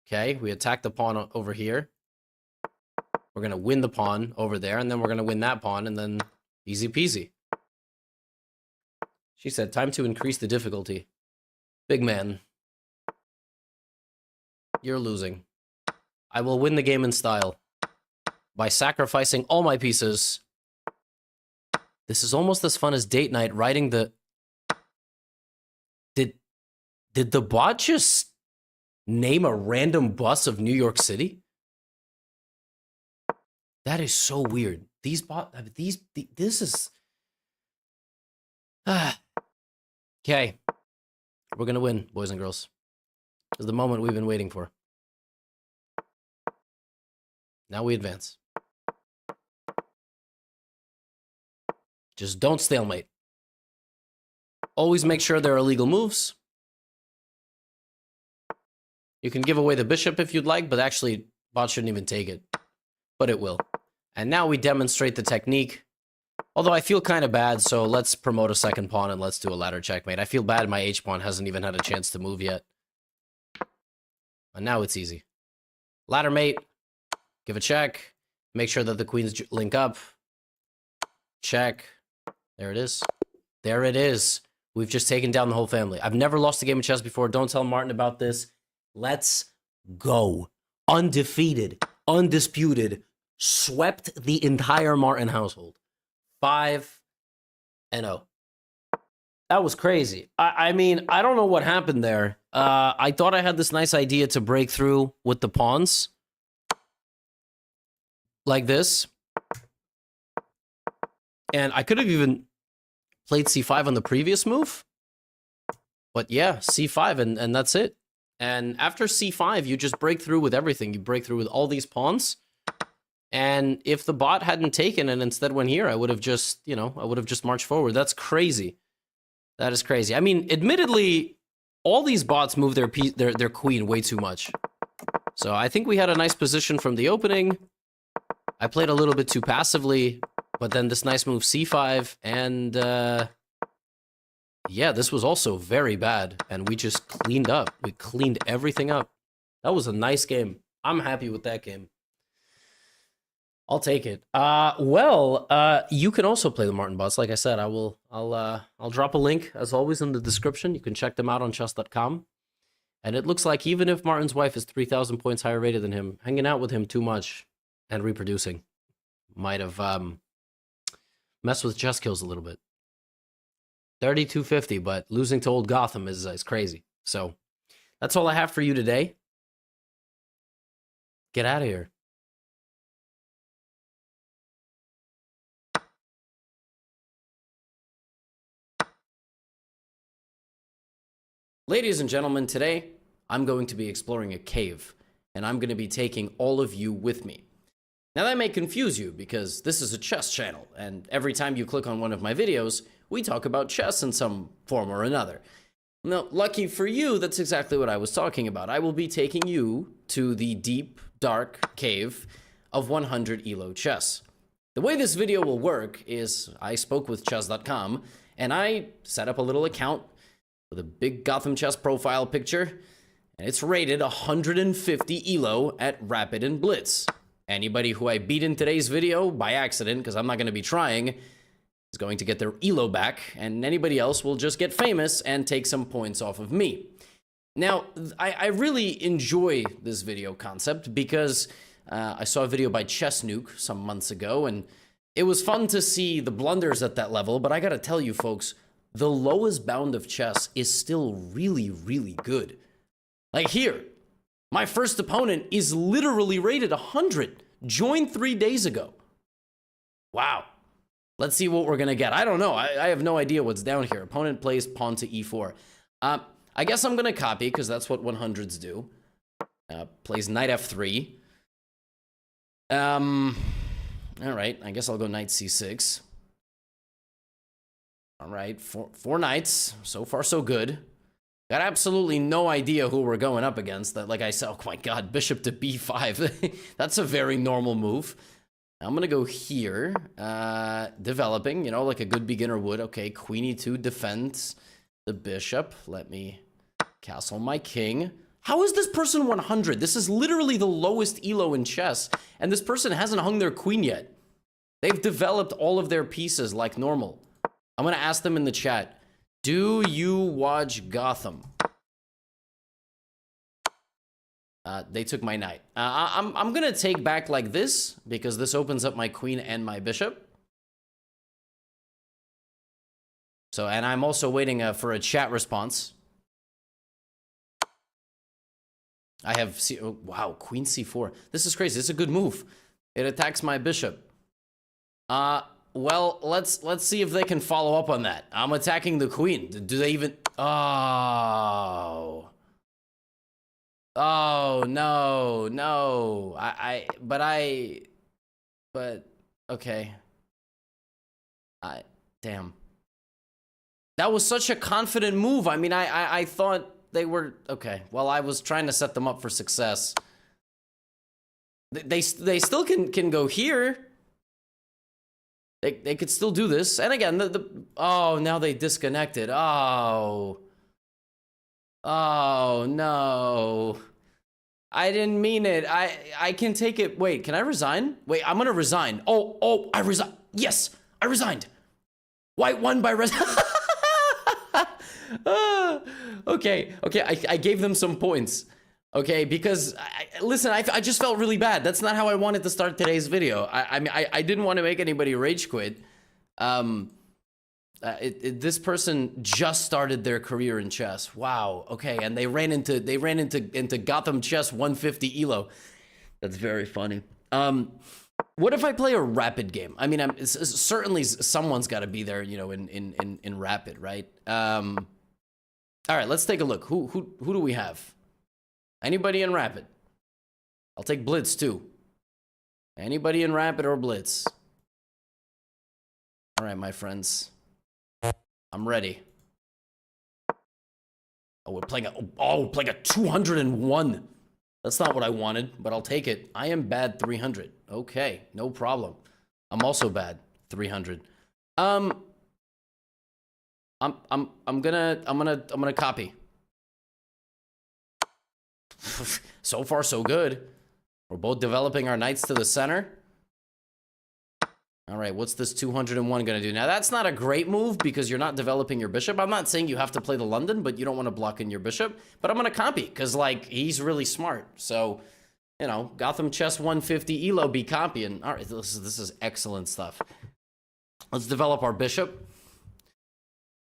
Okay, we attack the pawn over here. We're gonna win the pawn over there, and then we're gonna win that pawn, and then easy peasy. She said, time to increase the difficulty. Big man. You're losing. I will win the game in style. By sacrificing all my pieces. This is almost as fun as date night writing the... Did the bot just name a random bus of New York City? That is so weird. This is... Okay. We're gonna win, boys and girls. This is the moment we've been waiting for. Now we advance. Just don't stalemate. Always make sure there are legal moves. You can give away the bishop if you'd like, but actually, bot shouldn't even take it. But it will. And now we demonstrate the technique. Although I feel kind of bad, so let's promote a second pawn and let's do a ladder checkmate. I feel bad my h-pawn hasn't even had a chance to move yet. And now it's easy. Ladder mate. Give a check. Make sure that the queens link up. Check. There it is. There it is. We've just taken down the whole family. I've never lost a game of chess before. Don't tell Martin about this. Let's go. Undefeated, undisputed, swept the entire Martin household. 5-0. That was crazy. I mean, I don't know what happened there. I thought I had this nice idea to break through with the pawns. Like this. And I could have even played c5 on the previous move. But yeah, c5 and that's it. And after c5, you just break through with everything. You break through with all these pawns. And if the bot hadn't taken and instead went here, I would have just, I would have just marched forward. That's crazy. That is crazy. I mean, admittedly, all these bots move their queen way too much. So I think we had a nice position from the opening. I played a little bit too passively, but then this nice move c5, and yeah, this was also very bad, and we just cleaned up. We cleaned everything up. That was a nice game. I'm happy with that game. I'll take it. You can also play the Martin bots. Like I said, I'll drop a link as always in the description. You can check them out on chess.com. And it looks like even if Martin's wife is 3,000 points higher rated than him, hanging out with him too much and reproducing might have messed with chess kills a little bit. 3250, but losing to old Gotham is crazy. So that's all I have for you today. Get out of here. Ladies and gentlemen, today I'm going to be exploring a cave, and I'm going to be taking all of you with me. Now that may confuse you because this is a chess channel, and every time you click on one of my videos, we talk about chess in some form or another. Now, lucky for you, that's exactly what I was talking about. I will be taking you to the deep, dark cave of 100 ELO chess. The way this video will work is I spoke with chess.com, and I set up a little account with a big Gotham chess profile picture, and it's rated 150 ELO at Rapid and Blitz. Anybody who I beat in today's video by accident, because I'm not going to be trying, is going to get their ELO back, and anybody else will just get famous and take some points off of me. Now, I really enjoy this video concept because I saw a video by Chess Nuke some months ago, and it was fun to see the blunders at that level, but I gotta tell you folks, the lowest bound of chess is still really, really good. Like here, my first opponent is literally rated 100, joined 3 days ago. Wow. Let's see what we're gonna get. I don't know. I have no idea what's down here. Opponent plays pawn to e4. I guess I'm gonna copy because that's what 100s do. Plays knight f3. All right. I guess I'll go knight c6. All right, four knights. So far, so good. Got absolutely no idea who we're going up against. That, like I said, oh my god, bishop to b5. That's a very normal move. I'm gonna go here, developing, like a good beginner would. Okay, queen e2 defends the bishop. Let me castle my king. How is this person 100? This is literally the lowest elo in chess, and this person hasn't hung their queen yet. They've developed all of their pieces like normal. I'm gonna ask them in the chat, do you watch Gotham? They took my knight. I'm gonna take back like this because this opens up my queen and my bishop. So, and I'm also waiting for a chat response. I have oh, wow, queen c4. This is crazy. This is a good move. It attacks my bishop. Well, let's see if they can follow up on that. I'm attacking the queen. Do they even? Oh. Oh no. But okay. Damn. That was such a confident move. I mean, I thought they were okay. Well, I was trying to set them up for success. They still can go here. They could still do this. And again, oh, now they disconnected. Oh no. I didn't mean it. I can take it. Wait, can I resign? Wait, I'm gonna resign. Oh, I resign. Yes, I resigned. White won by okay, I gave them some points. Okay, because listen, I just felt really bad. That's not how I wanted to start today's video. I mean, I didn't want to make anybody rage quit. This person just started their career in chess. Wow. Okay, and they ran into Gotham Chess 150 Elo. That's very funny. What if I play a rapid game? I mean, certainly someone's got to be there, you know, in rapid, right? All right, let's take a look. Who do we have? Anybody in rapid? I'll take blitz too. Anybody in rapid or blitz? All right, my friends. I'm ready. Oh, we're playing a 201. That's not what I wanted, but I'll take it. I am bad 300. Okay, no problem. I'm also bad 300. I'm gonna copy. So far, so good. We're both developing our knights to the center. All right, what's this 201 gonna do? Now, that's not a great move because you're not developing your bishop. I'm not saying you have to play the London, but you don't want to block in your bishop. But I'm gonna copy because, like, he's really smart. So, you know, Gotham Chess 150 Elo be copying. All right, this is excellent stuff. Let's develop our bishop.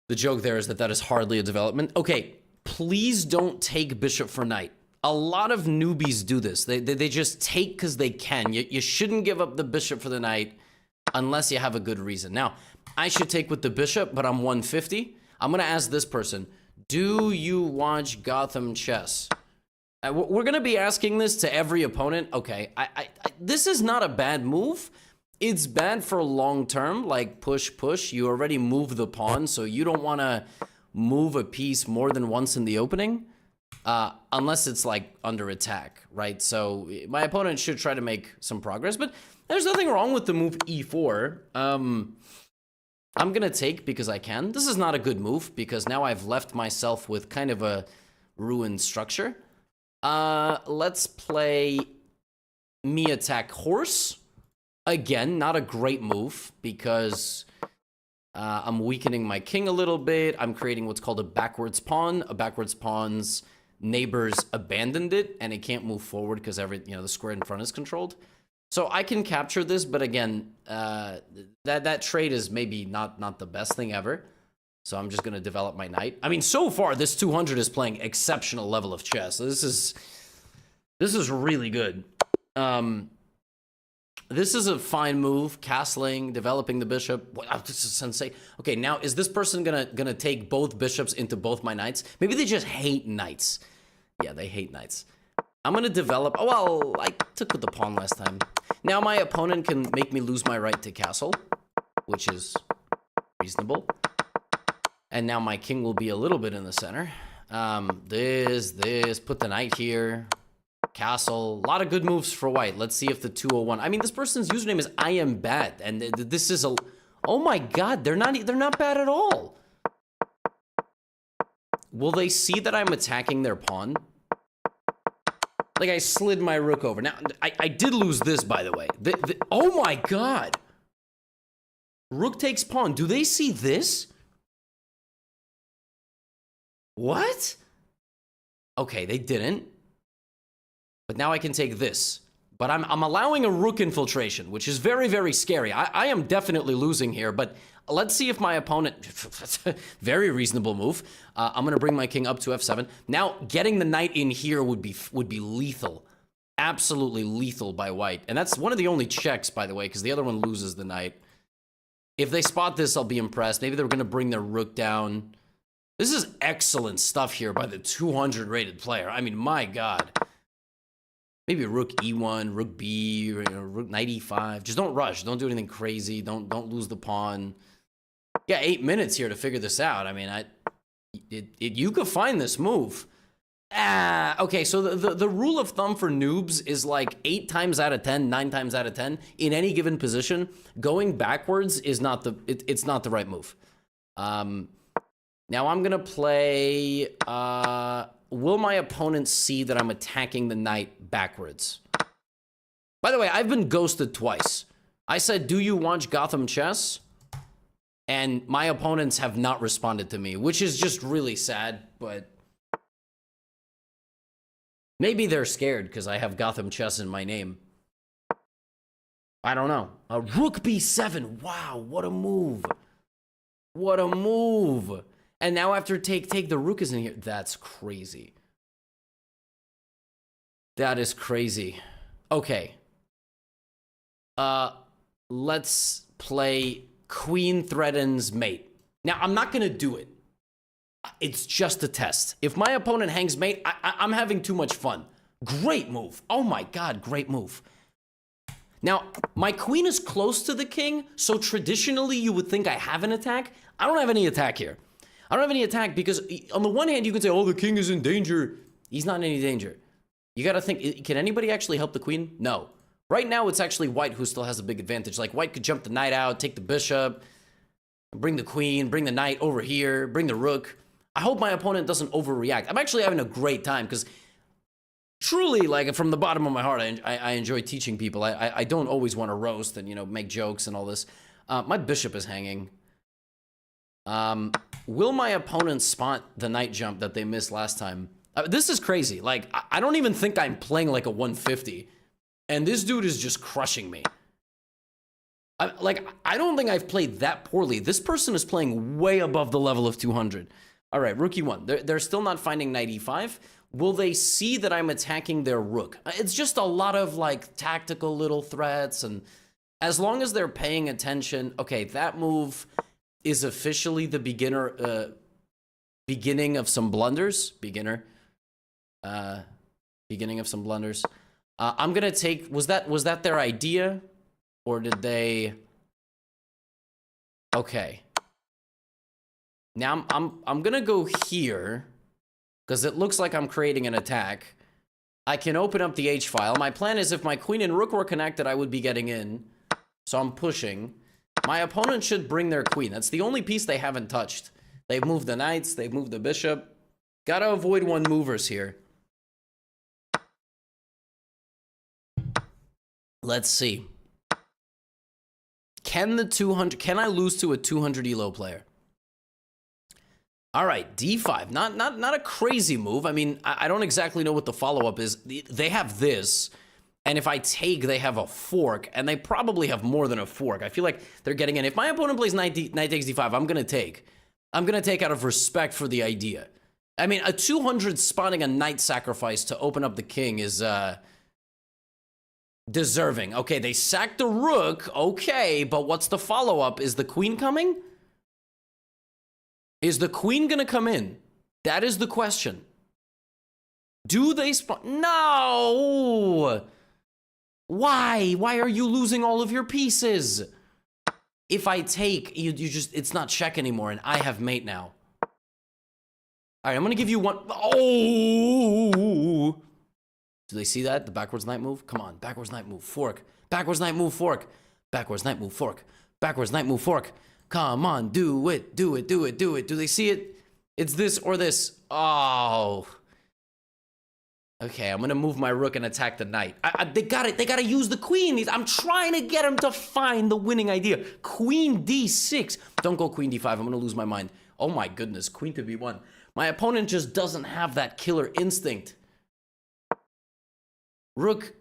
The joke there is that is hardly a development. Okay, please don't take bishop for knight. A lot of newbies do this. They just take because they can. You shouldn't give up the bishop for the knight unless you have a good reason. Now, I should take with the bishop, but I'm 150. I'm going to ask this person, do you watch Gotham Chess? We're going to be asking this to every opponent. Okay, this is not a bad move. It's bad for long term, like push. You already move the pawn, so you don't want to move a piece more than once in the opening. Unless it's like under attack, right? So my opponent should try to make some progress, but there's nothing wrong with the move e4. I'm gonna take because I can. This is not a good move because now I've left myself with kind of a ruined structure. Let's play me attack horse. Again, not a great move because I'm weakening my king a little bit. I'm creating what's called a backwards pawn. A backwards pawn's neighbors abandoned it and it can't move forward because the square in front is controlled. So I can capture this, but again, that trade is maybe not the best thing ever. So I'm just gonna develop my knight. I mean, so far this 200 is playing exceptional level of chess. So this is really good. This is a fine move, castling, developing the bishop. Wow, this is sensei. Okay, now is this person gonna take both bishops into both my knights? Maybe they just hate knights. Yeah, they hate knights. I'm gonna develop. Oh well, I took with the pawn last time. Now my opponent can make me lose my right to castle, which is reasonable. And now my king will be a little bit in the center. This, put the knight here. Castle, a lot of good moves for white. Let's see if the 201. I mean, this person's username is I am bad, and this is a. Oh my God, they're not bad at all. Will they see that I'm attacking their pawn? Like I slid my rook over. Now I did lose this, by the way. Oh my God. Rook takes pawn. Do they see this? What? Okay, they didn't. But now I can take this. But I'm allowing a rook infiltration, which is very, very scary. I am definitely losing here, but let's see if my opponent... very reasonable move. I'm going to bring my king up to f7. Now, getting the knight in here would be lethal. Absolutely lethal by white. And that's one of the only checks, by the way, because the other one loses the knight. If they spot this, I'll be impressed. Maybe they're going to bring their rook down. This is excellent stuff here by the 200 rated player. I mean, my God. Maybe rook e1, rook b, rook knight e5. Just don't rush. Don't do anything crazy. Don't lose the pawn. Yeah, 8 minutes here to figure this out. I mean, you could find this move. Okay, so the rule of thumb for noobs is like 8 times out of 10, 9 times out of 10 in any given position. Going backwards is not it's not the right move. Now I'm gonna play. will my opponent see that I'm attacking the knight backwards? By the way, I've been ghosted twice. I said, do you watch Gotham Chess? And my opponents have not responded to me, which is just really sad, but maybe they're scared because I have Gotham Chess in my name. I don't know. Rook b7. Wow, what a move. What a move. And now after take, the rook is in here. That's crazy. That is crazy. Okay. Let's play queen threatens mate. Now, I'm not going to do it. It's just a test. If my opponent hangs mate, I'm having too much fun. Great move. Oh my God, great move. Now, my queen is close to the king, so traditionally you would think I have an attack. I don't have any attack here. I don't have any attack because on the one hand, you can say, oh, the king is in danger. He's not in any danger. You got to think, can anybody actually help the queen? No. Right now, it's actually white who still has a big advantage. Like, white could jump the knight out, take the bishop, bring the queen, bring the knight over here, bring the rook. I hope my opponent doesn't overreact. I'm actually having a great time because truly, like, from the bottom of my heart, I enjoy teaching people. I don't always want to roast and, you know, make jokes and all this. My bishop is hanging. Will my opponent spot the knight jump that they missed last time? This is crazy. Like, I don't even think I'm playing like a 150. And this dude is just crushing me. I don't think I've played that poorly. This person is playing way above the level of 200. All right, rook e1. They're still not finding knight e5. Will they see that I'm attacking their rook? It's just a lot of, like, tactical little threats. And as long as they're paying attention... Okay, that move is officially the beginning of some blunders. Beginning of some blunders. I'm gonna take... Was that their idea? Or did they... Okay. Now I'm gonna go here, because it looks like I'm creating an attack. I can open up the H file. My plan is if my queen and rook were connected, I would be getting in. So I'm pushing. My opponent should bring their queen. That's the only piece they haven't touched. They've moved the knights, they've moved the bishop. Gotta avoid one movers here. Let's see. Can I lose to a 200 elo player? All right, d5. Not a crazy move. I mean, I don't exactly know what the follow-up is. They have this, and if I take, they have a fork, and they probably have more than a fork. I feel like they're getting in. If my opponent plays knight takes d5, I'm gonna take. I'm gonna take out of respect for the idea. I mean, a 200 spawning a knight sacrifice to open up the king is deserving. Okay, they sacked the rook. Okay, but what's the follow-up? Is the queen coming? Is the queen gonna come in? That is the question. Do they spawn? No! Why? Why are you losing all of your pieces? If I take, you just, it's not check anymore, and I have mate now. All right, I'm gonna give you one. Oh! Do they see that? The backwards knight move? Come on, backwards knight move, fork. Backwards knight move, fork. Backwards knight move, fork. Backwards knight move, fork. Come on, do it, do it, do it, do it. Do they see it? It's this or this. Oh. Okay, I'm gonna move my rook and attack the knight. They got it. They gotta use the queen. I'm trying to get him to find the winning idea. Queen d6. Don't go queen d5. I'm gonna lose my mind. Oh my goodness, queen to b1. My opponent just doesn't have that killer instinct. Rook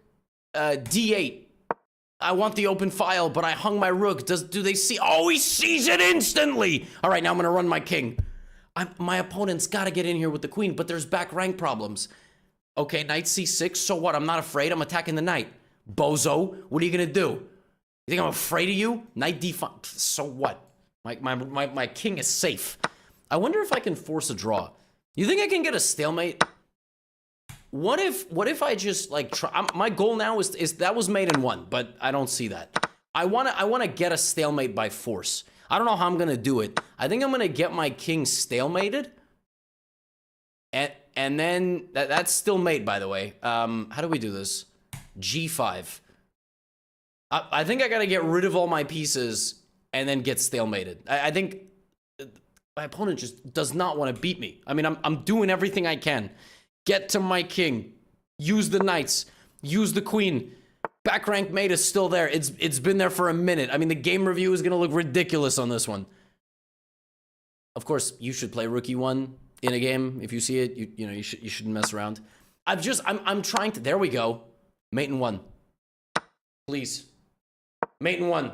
d8. I want the open file, but I hung my rook. Do they see? Oh, he sees it instantly. All right, now I'm gonna run my king. My opponent's gotta get in here with the queen, but there's back rank problems. Okay, knight c6. So what? I'm not afraid. I'm attacking the knight. Bozo, what are you gonna do? You think I'm afraid of you? Knight d5. So what? My king is safe. I wonder if I can force a draw. You think I can get a stalemate? What if I just like try? My goal now is that was mate in one, but I don't see that. I wanna get a stalemate by force. I don't know how I'm gonna do it. I think I'm gonna get my king stalemated, and then that's still mate, by the way. How do we do this? G5. I think I gotta get rid of all my pieces and then get stalemated. I think my opponent just does not want to beat me. I mean, I'm doing everything I can. Get to my king. Use the knights. Use the queen. Back rank mate is still there. It's been there for a minute. I mean, the game review is going to look ridiculous on this one. Of course, you should play Rookie 1 in a game. If you see it, you shouldn't mess around. I'm trying to... There we go. Mate in 1. Please. Mate in 1.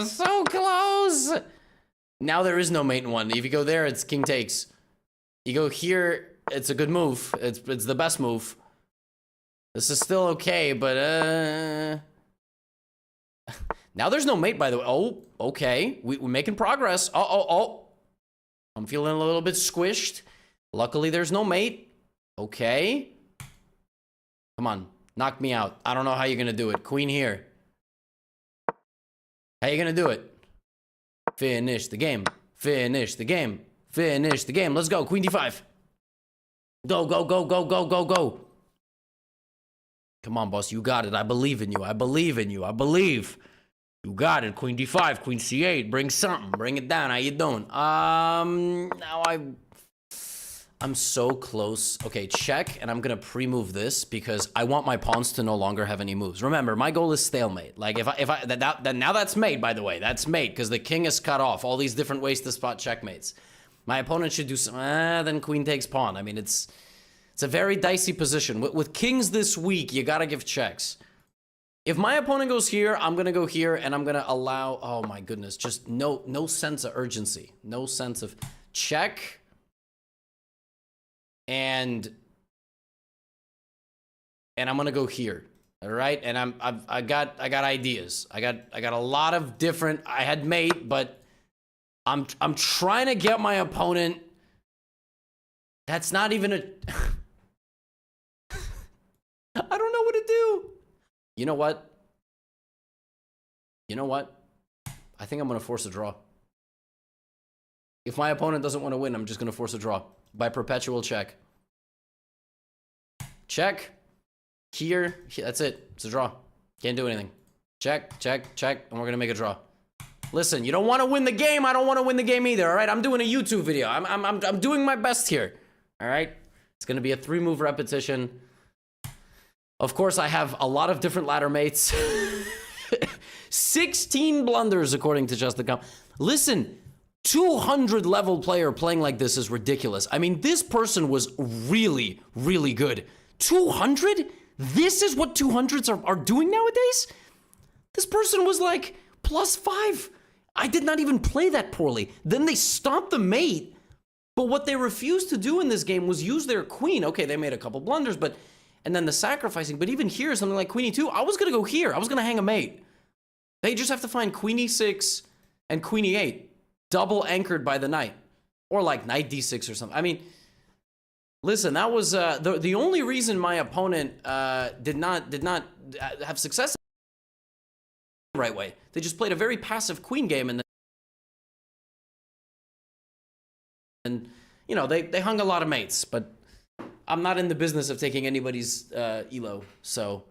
So close! Now there is no mate in 1. If you go there, it's king takes. You go here, it's a good move. It's the best move. This is still okay, but now there's no mate, by the way. Oh, okay. We're making progress. Oh. I'm feeling a little bit squished. Luckily, there's no mate. Okay. Come on. Knock me out. I don't know how you're going to do it. Queen here. How you going to do it? Finish the game. Finish the game. Finish the game. Let's go. Queen d5. Go, go, go, go, go, go, go. Come on, boss. You got it. I believe in you. I believe in you. I believe. You got it. Queen d5. Queen c8. Bring something. Bring it down. How you doing? Now I'm so close. Okay, check, and I'm gonna pre-move this because I want my pawns to no longer have any moves. Remember, my goal is stalemate. Like now that's mate, by the way. That's mate because the king is cut off. All these different ways to spot checkmates. My opponent should do some. Then queen takes pawn. I mean, it's a very dicey position. With kings this week, you gotta give checks. If my opponent goes here, I'm gonna go here, and I'm gonna allow. Oh my goodness, just no sense of urgency, no sense of check. And I'm gonna go here, all right? And I got ideas. I got a lot of different. I had mate, but I'm trying to get my opponent. That's not even a. I don't know what to do. You know what? You know what? I think I'm gonna force a draw. If my opponent doesn't want to win, I'm just gonna force a draw. By perpetual check. Check. Here. That's it. It's a draw. Can't do anything. Check, check, check. And we're going to make a draw. Listen, you don't want to win the game. I don't want to win the game either. All right. I'm doing a YouTube video. I'm doing my best here. All right. It's going to be a 3-move repetition. Of course, I have a lot of different ladder mates. 16 blunders, according to Just the Comp. Listen. 200 level player playing like this is ridiculous. I mean, this person was really, really good. 200? This is what 200s are doing nowadays? This person was like +5. I did not even play that poorly. Then they stomped the mate. But what they refused to do in this game was use their queen. Okay, they made a couple blunders, and then the sacrificing. But even here, something like queen e2, I was going to go here. I was going to hang a mate. They just have to find queen e6 and queen e8. Double anchored by the knight, or like knight d6 or something. I mean, listen, that was the only reason my opponent did not have success the right way. They just played a very passive queen game, and you know they hung a lot of mates. But I'm not in the business of taking anybody's elo, so